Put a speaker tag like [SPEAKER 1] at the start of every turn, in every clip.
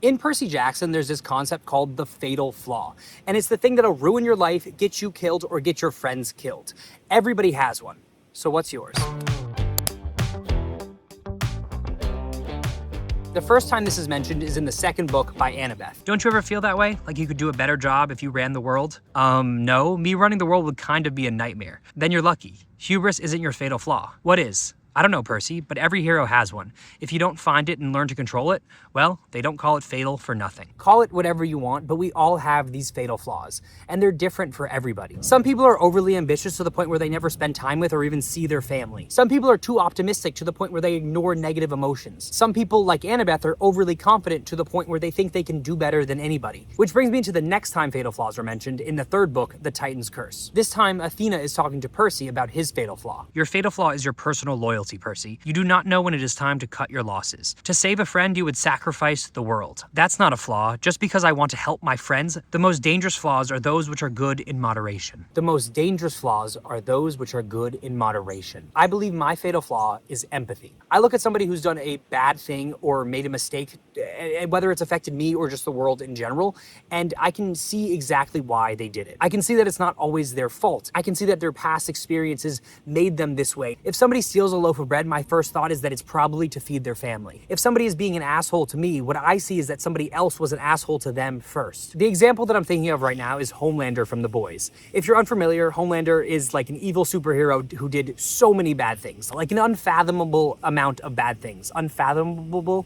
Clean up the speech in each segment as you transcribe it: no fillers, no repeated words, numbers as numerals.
[SPEAKER 1] In Percy Jackson, there's this concept called the fatal flaw, and it's the thing that'll ruin your life, get you killed, or get your friends killed. Everybody has one. So what's yours? The first time this is mentioned is in the second book by Annabeth.
[SPEAKER 2] Don't you ever feel that way? Like you could do a better job if you ran the world? No. Me running the world would kind of be a nightmare. Then you're lucky. Hubris isn't your fatal flaw. What is? I don't know, Percy, but every hero has one. If you don't find it and learn to control it, well, they don't call it fatal for nothing.
[SPEAKER 1] Call it whatever you want, but we all have these fatal flaws, and they're different for everybody. Some people are overly ambitious to the point where they never spend time with or even see their family. Some people are too optimistic to the point where they ignore negative emotions. Some people, like Annabeth, are overly confident to the point where they think they can do better than anybody. Which brings me to the next time fatal flaws were mentioned in the third book, The Titan's Curse. This time, Athena is talking to Percy about his fatal flaw.
[SPEAKER 2] Your fatal flaw is your personal loyalty, Percy. You do not know when it is time to cut your losses. To save a friend, you would sacrifice the world. That's not a flaw. Just because I want to help my friends, the most dangerous flaws are those which are good in moderation.
[SPEAKER 1] The most dangerous flaws are those which are good in moderation. I believe my fatal flaw is empathy. I look at somebody who's done a bad thing or made a mistake, whether it's affected me or just the world in general, and I can see exactly why they did it. I can see that it's not always their fault. I can see that their past experiences made them this way. If somebody steals a loaf of bread, my first thought is that it's probably to feed their family. If somebody is being an asshole to me, what I see is that somebody else was an asshole to them first. The example that I'm thinking of right now is Homelander from The Boys. If you're unfamiliar, Homelander is like an evil superhero who did so many bad things, like an unfathomable amount of bad things. Unfathomable.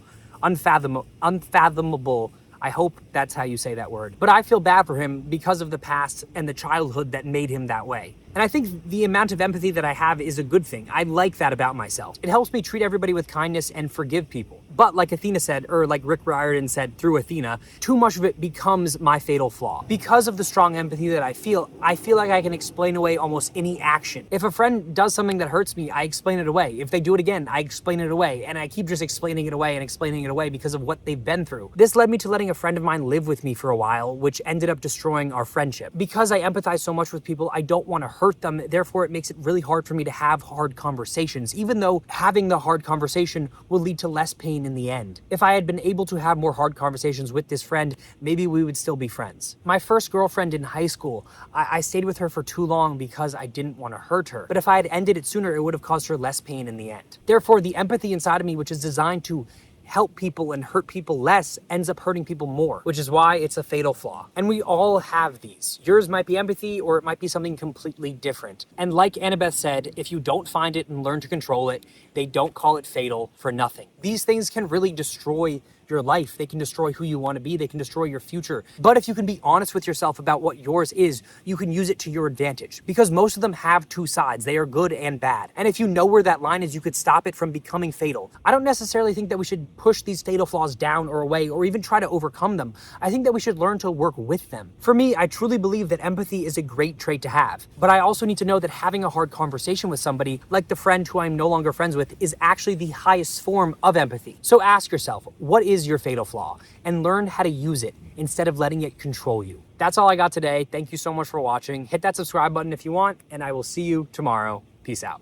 [SPEAKER 1] I hope that's how you say that word. But I feel bad for him because of the past and the childhood that made him that way. And I think the amount of empathy that I have is a good thing. I like that about myself. It helps me treat everybody with kindness and forgive people. But like Athena said, or like Rick Riordan said through Athena, too much of it becomes my fatal flaw. Because of the strong empathy that I feel like I can explain away almost any action. If a friend does something that hurts me, I explain it away. If they do it again, I explain it away. And I keep just explaining it away because of what they've been through. This led me to letting a friend of mine live with me for a while, which ended up destroying our friendship. Because I empathize so much with people, I don't want to hurt them. Therefore, it makes it really hard for me to have hard conversations, even though having the hard conversation will lead to less pain in the end. If I had been able to have more hard conversations with this friend, maybe we would still be friends. My first girlfriend in high school, I stayed with her for too long because I didn't want to hurt her. But if I had ended it sooner, it would have caused her less pain in the end. Therefore, the empathy inside of me, which is designed to help people and hurt people less, ends up hurting people more, which is why it's a fatal flaw. And we all have these. Yours might be empathy, or it might be something completely different. And like Annabeth said, if you don't find it and learn to control it, they don't call it fatal for nothing. These things can really destroy your life. They can destroy who you want to be. They can destroy your future. But if you can be honest with yourself about what yours is, you can use it to your advantage, because most of them have two sides. They are good and bad. And if you know where that line is, you could stop it from becoming fatal. I don't necessarily think that we should push these fatal flaws down or away or even try to overcome them. I think that we should learn to work with them. For me, I truly believe that empathy is a great trait to have. But I also need to know that having a hard conversation with somebody, like the friend who I'm no longer friends with, is actually the highest form of empathy. So ask yourself, what is your fatal flaw? And learn how to use it instead of letting it control you. That's all I got today. Thank you so much for watching. Hit that subscribe button if you want, and I will see you tomorrow. Peace out.